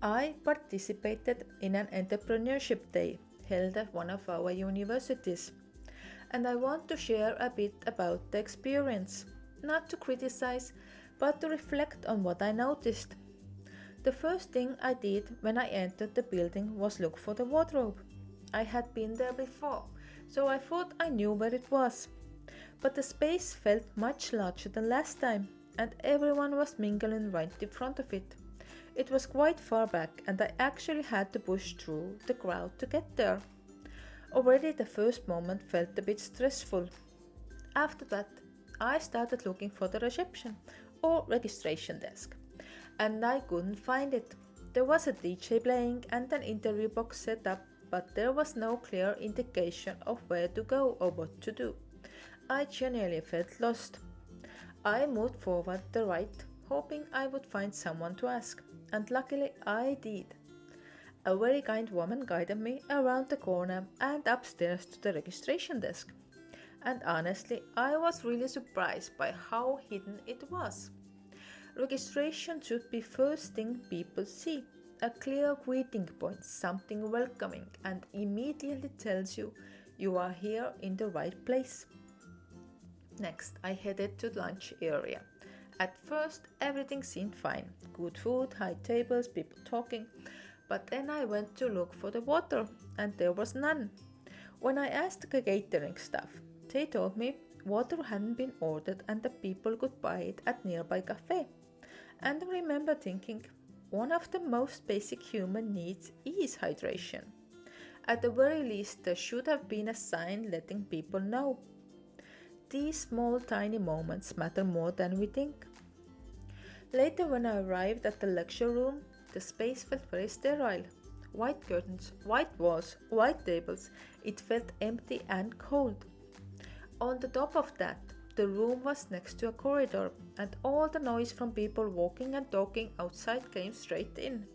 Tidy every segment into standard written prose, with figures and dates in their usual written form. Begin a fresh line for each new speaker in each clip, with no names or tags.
I participated in an entrepreneurship day held at one of our universities, and I want to share a bit about the experience, not to criticize, but to reflect on what I noticed. The first thing I did when I entered the building was look for the wardrobe. I had been there before, so I thought I knew where it was. But the space felt much larger than last time, and everyone was mingling right in front of it. It was quite far back, and I actually had to push through the crowd to get there. Already the first moment felt a bit stressful. After that, I started looking for the reception or registration desk, and I couldn't find it. There was a DJ playing and an interview box set up, but there was no clear indication of where to go or what to do. I genuinely felt lost. I moved forward the right, hoping I would find someone to ask, and luckily I did. A very kind woman guided me around the corner and upstairs to the registration desk. And honestly, I was really surprised by how hidden it was. Registration should be first thing people see. A clear greeting point, something welcoming, and immediately tells you you are here in the right place. Next, I headed to the lunch area. At first, everything seemed fine. Good food, high tables, people talking. But then I went to look for the water, and there was none. When I asked the catering staff, they told me water hadn't been ordered and the people could buy it at nearby cafe. And I remember thinking, one of the most basic human needs is hydration. At the very least, there should have been a sign letting people know. These small tiny moments matter more than we think. Later, when I arrived at the lecture room, the space felt very sterile. White curtains, white walls, white tables. It felt empty and cold. On the top of that, the room was next to a corridor, and all the noise from people walking and talking outside came straight in.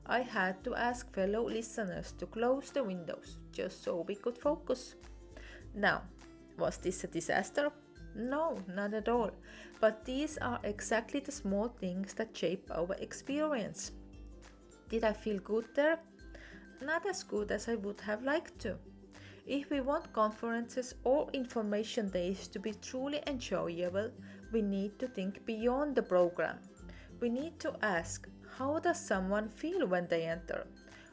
I had to ask fellow listeners to close the windows just so we could focus. Now, was this a disaster? No, not at all. But these are exactly the small things that shape our experience. Did I feel good there? Not as good as I would have liked to. If we want conferences or information days to be truly enjoyable, we need to think beyond the program. We need to ask, how does someone feel when they enter?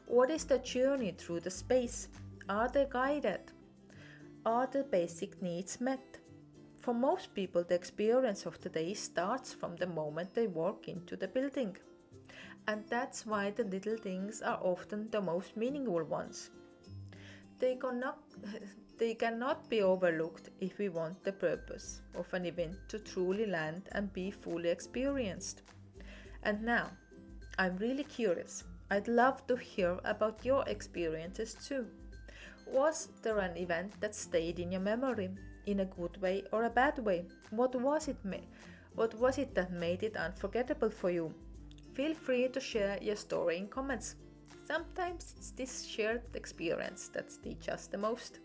What is the journey through the space? Are they guided? Are the basic needs met? For most people, the experience of the day starts from the moment they walk into the building. And that's why the little things are often the most meaningful ones. They cannot be overlooked if we want the purpose of an event to truly land and be fully experienced. And now, I'm really curious. I'd love to hear about your experiences too. Was there an event that stayed in your memory, in a good way or a bad way? What was it that made it unforgettable for you? Feel free to share your story in comments. Sometimes it's this shared experience that teaches us the most.